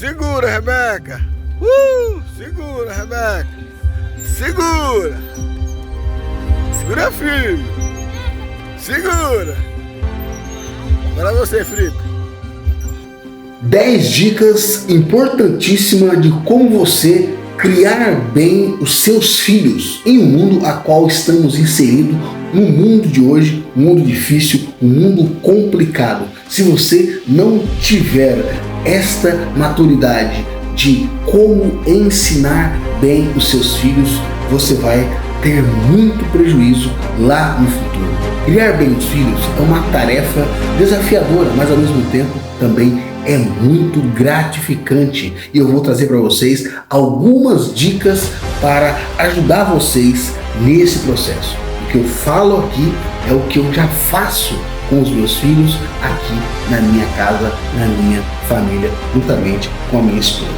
Segura, Rebeca. Segura, Rebeca. Segura. Segura firme. Segura. Agora você, Felipe. 10 dicas importantíssimas de como você criar bem os seus filhos em um mundo a qual estamos inseridos, no mundo de hoje, um mundo difícil, um mundo complicado. Se você não tiver esta maturidade de como ensinar bem os seus filhos, você vai ter muito prejuízo lá no futuro. Criar bem os filhos é uma tarefa desafiadora, mas ao mesmo tempo também é muito gratificante. E eu vou trazer para vocês algumas dicas para ajudar vocês nesse processo. O que eu falo aqui é o que eu já faço com os meus filhos aqui na minha casa, na minha família, juntamente com a minha esposa.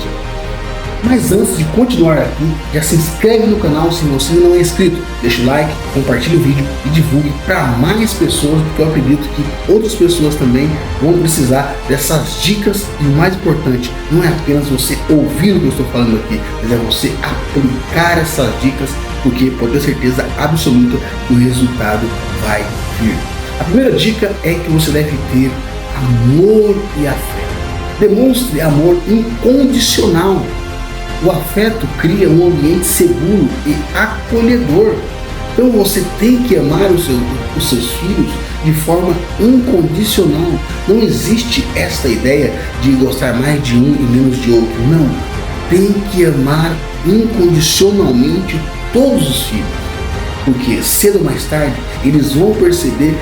Mas antes de continuar aqui, já se inscreve no canal se você não é inscrito, deixa o like, compartilha o vídeo e divulgue para mais pessoas, porque eu acredito que outras pessoas também vão precisar dessas dicas. E o mais importante, não é apenas você ouvir o que eu estou falando aqui, mas é você aplicar essas dicas, porque pode ter certeza absoluta que o resultado vai vir. A primeira dica é que você deve ter amor e afeto. Demonstre amor incondicional. O afeto cria um ambiente seguro e acolhedor. Então você tem que amar os seus filhos de forma incondicional. Não existe esta ideia de gostar mais de um e menos de outro. Não. Tem que amar incondicionalmente todos os filhos. Porque cedo ou mais tarde eles vão perceber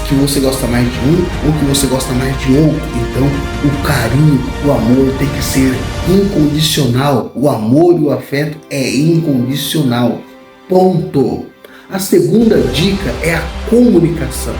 que você gosta mais de um ou que você gosta mais de outro. Então o carinho, o amor tem que ser incondicional. O amor e o afeto é incondicional. Ponto. A segunda dica é a comunicação.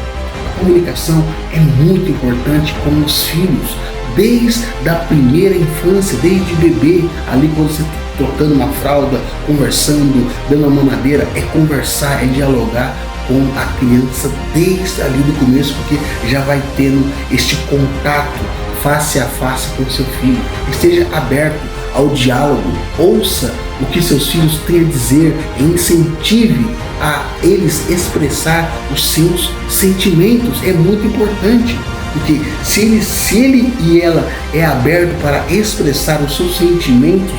A comunicação é muito importante com os filhos. Desde a primeira infância, desde bebê, ali quando você trocando uma fralda, conversando, dando uma mamadeira, é conversar, é dialogar com a criança desde ali do começo, porque já vai tendo este contato face a face com seu filho. Esteja aberto ao diálogo, ouça o que seus filhos têm a dizer, incentive a eles expressar os seus sentimentos. É muito importante. Porque se ele e ela é aberto para expressar os seus sentimentos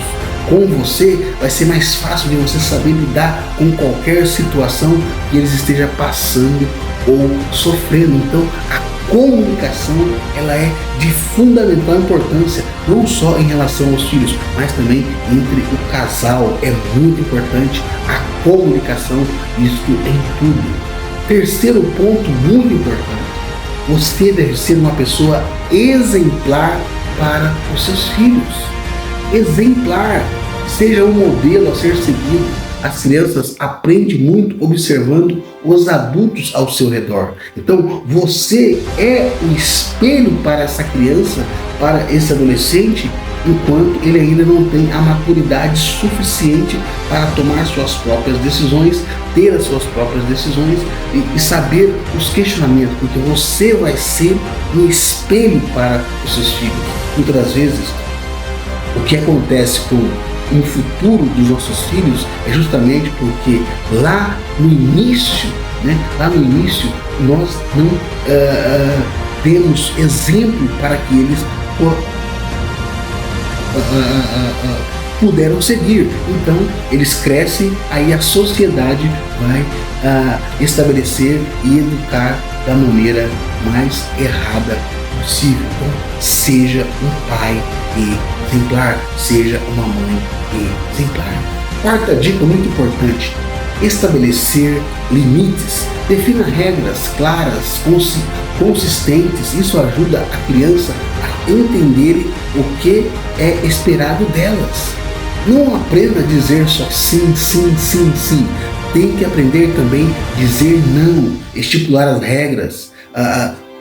com você, vai ser mais fácil de você saber lidar com qualquer situação que eles estejam passando ou sofrendo. Então a comunicação ela é de fundamental importância, não só em relação aos filhos, mas também entre o casal. É muito importante a comunicação, isto em tudo. Terceiro ponto muito importante. Você deve ser uma pessoa exemplar para os seus filhos. Exemplar. Seja um modelo a ser seguido. As crianças aprendem muito observando os adultos ao seu redor. Então, você é o espelho para essa criança, para esse adolescente, enquanto ele ainda não tem a maturidade suficiente para tomar suas próprias decisões, ter as suas próprias decisões e saber os questionamentos, porque você vai ser um espelho para os seus filhos. Muitas das vezes, o que acontece com o futuro dos nossos filhos é justamente porque lá no início, nós não temos exemplo para que eles puderam seguir. Então eles crescem, aí a sociedade vai estabelecer e educar da maneira mais errada possível. Então, seja um pai exemplar, seja uma mãe exemplar. Quarta dica muito importante: estabelecer limites. Defina regras claras, consistentes. Isso ajuda a criança a entender o que é esperado delas. Não aprenda a dizer só sim, sim, sim, sim. Tem que aprender também a dizer não, estipular as regras,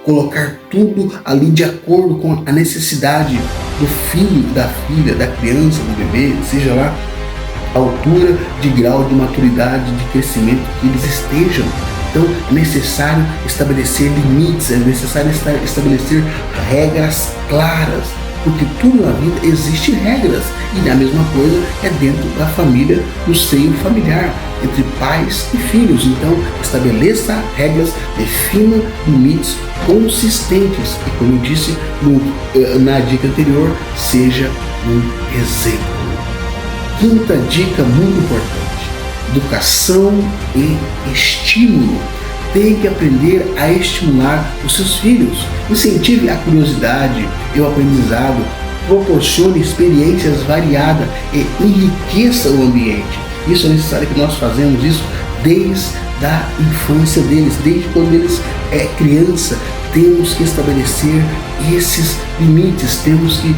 colocar tudo ali de acordo com a necessidade do filho, da filha, da criança, do bebê, seja lá a altura de grau de maturidade, de crescimento que eles estejam. Então é necessário estabelecer limites, é necessário estabelecer regras claras. porque tudo na vida existe regras, e a mesma coisa é dentro da família, no seio familiar, entre pais e filhos. Então, estabeleça regras, defina limites consistentes, e como eu disse na dica anterior, seja um exemplo. Quinta dica muito importante: educação e estímulo. Tem que aprender a estimular os seus filhos. Incentive a curiosidade e o aprendizado, proporcione experiências variadas e enriqueça o ambiente. Isso é necessário que nós fazemos isso desde a infância deles, desde quando eles é criança. Temos que estabelecer esses limites, temos que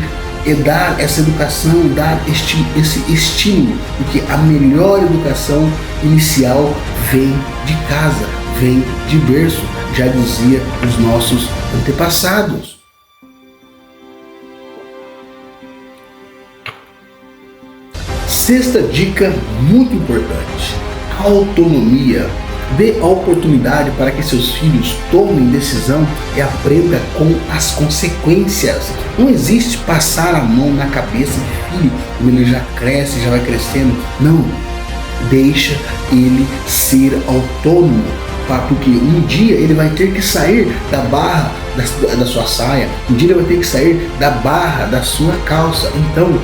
dar essa educação, dar esse estímulo, porque a melhor educação inicial vem de casa, vem de berço, já dizia os nossos antepassados. Sexta dica muito importante: autonomia. Dê a oportunidade para que seus filhos tomem decisão e aprenda com as consequências. Não existe passar a mão na cabeça do filho quando ele já cresce, já vai crescendo. Não, deixa ele ser autônomo, porque um dia ele vai ter que sair da barra da sua saia, um dia ele vai ter que sair da barra da sua calça. Então,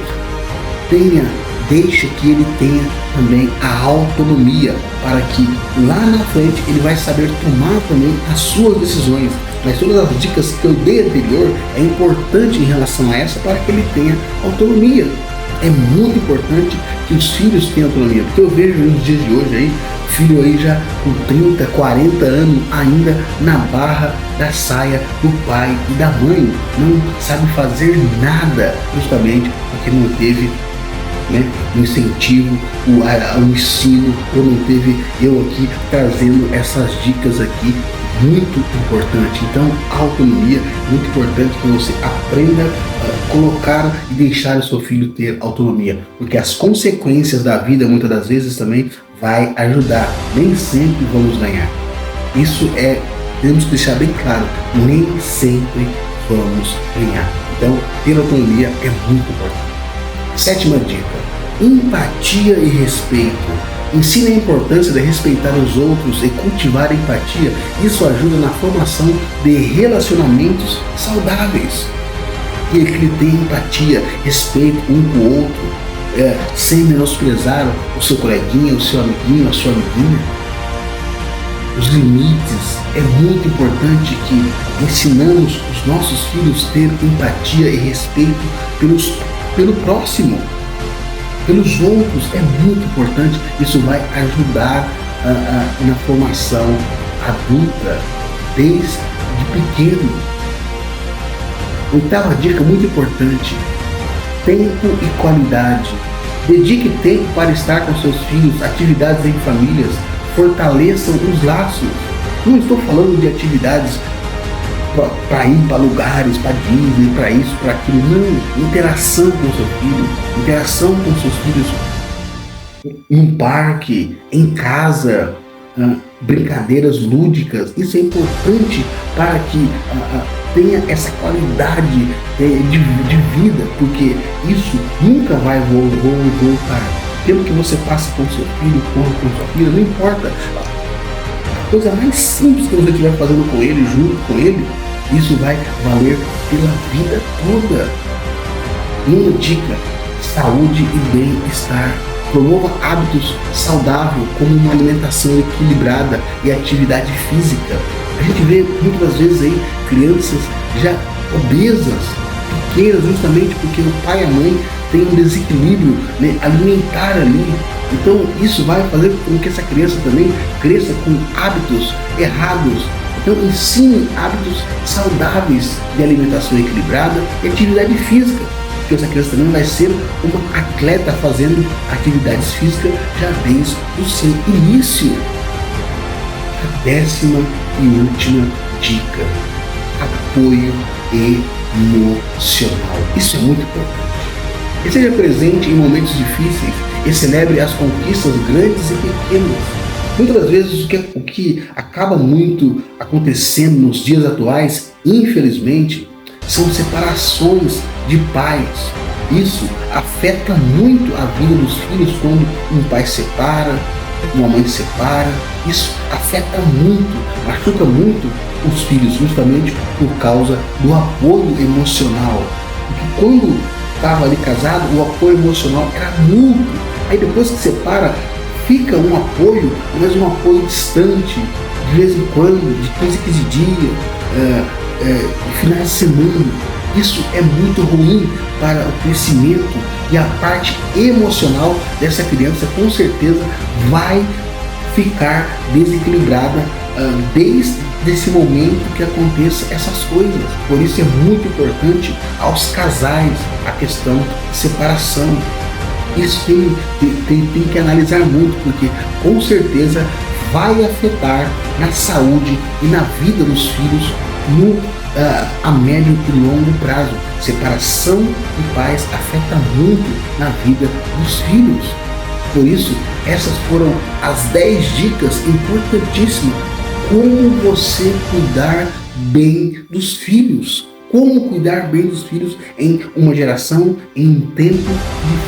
deixa que ele tenha também a autonomia, para que lá na frente ele vai saber tomar também as suas decisões. Mas todas as dicas que eu dei anterior é importante em relação a essa, para que ele tenha autonomia. É muito importante que os filhos tenham autonomia, porque eu vejo nos dias de hoje aí, filho aí já com 30, 40 anos, ainda na barra da saia do pai e da mãe, não sabe fazer nada, justamente porque não teve o incentivo, o ensino, ou não teve eu aqui trazendo essas dicas aqui, muito importante. Então, a autonomia é muito importante, que você aprenda a colocar e deixar o seu filho ter autonomia, porque as consequências da vida muitas das vezes também vai ajudar, nem sempre vamos ganhar. Isso temos que deixar bem claro, nem sempre vamos ganhar. Então, ter autonomia é muito importante. Sétima dica: empatia e respeito. Ensine a importância de respeitar os outros e cultivar a empatia. Isso ajuda na formação de relacionamentos saudáveis. E que ele tenha empatia, respeito um com o outro, sem menosprezar o seu coleguinha, o seu amiguinho, a sua amiguinha. Os limites. É muito importante que ensinamos os nossos filhos a ter empatia e respeito pelo próximo, pelos outros. É muito importante. Isso vai ajudar na formação adulta desde pequeno. Oitava dica muito importante: tempo e qualidade. Dedique tempo para estar com seus filhos, atividades em famílias, fortaleçam os laços. Não estou falando de atividades para ir para lugares, para Disney, para isso, para aquilo. Não, interação com seu filho, interação com seus filhos em parque, em casa, brincadeiras lúdicas. Isso é importante para que tenha essa qualidade de vida, porque isso nunca vai voltar. Pelo que você passa com seu filho, com sua filha, não importa. A coisa mais simples que você estiver fazendo com ele, junto com ele, isso vai valer pela vida toda. Uma dica: saúde e bem-estar. Promova hábitos saudáveis, como uma alimentação equilibrada e atividade física. A gente vê muitas vezes aí crianças já obesas, pequenas, justamente porque o pai e a mãe têm um desequilíbrio alimentar ali. Então isso vai fazer com que essa criança também cresça com hábitos errados. Então ensine hábitos saudáveis de alimentação equilibrada e atividade física, porque essa criança também vai ser uma atleta fazendo atividades físicas já desde o seu início. A 10ª e última dica: apoio emocional. Isso é muito importante. E seja presente em momentos difíceis e celebre as conquistas grandes e pequenas. Muitas das vezes o que acaba muito acontecendo nos dias atuais, infelizmente, são separações de pais. Isso afeta muito a vida dos filhos quando um pai separa, uma mãe separa. Isso afeta muito, machuca muito os filhos, justamente por causa do apoio emocional. Porque quando estava ali casado, o apoio emocional era mútuo. Aí depois que separa, fica um apoio, mas um apoio distante, de vez em quando, de 15 em 15 dias, finais de semana. Isso é muito ruim para o crescimento, e a parte emocional dessa criança com certeza vai ficar desequilibrada desde esse momento que aconteça essas coisas. Por isso é muito importante aos casais a questão de separação. Isso tem que analisar muito, porque com certeza vai afetar na saúde e na vida dos filhos a médio e longo prazo. Separação de pais afeta muito na vida dos filhos. Por isso, essas foram as 10 dicas importantíssimas como você cuidar bem dos filhos. Como cuidar bem dos filhos em uma geração, em um tempo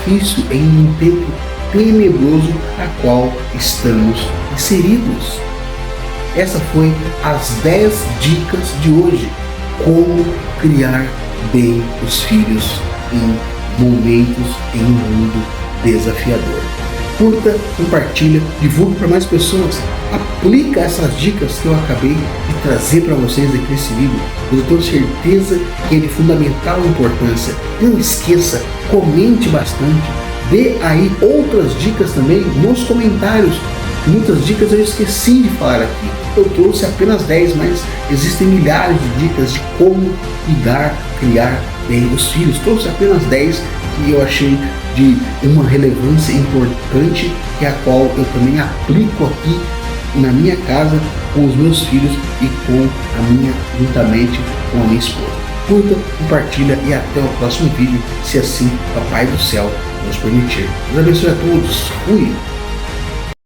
difícil, em um tempo tenebroso a qual estamos inseridos. Essa foi as 10 dicas de hoje. Como criar bem os filhos em momentos, em um mundo desafiador. Curta, compartilha, divulgue para mais pessoas. Aplica essas dicas que eu acabei de trazer para vocês aqui nesse vídeo. Eu tenho certeza que é de fundamental importância. Não esqueça, comente bastante. Dê aí outras dicas também nos comentários. Muitas dicas eu esqueci de falar aqui. Eu trouxe apenas 10, mas existem milhares de dicas de como cuidar, criar bem os filhos. Trouxe apenas 10 que eu achei de uma relevância importante, que é a qual eu também aplico aqui na minha casa com os meus filhos e juntamente com a minha esposa. Curta, compartilha e até o próximo vídeo, se assim Papai do Céu nos permitir. Deus abençoe a todos. Fui!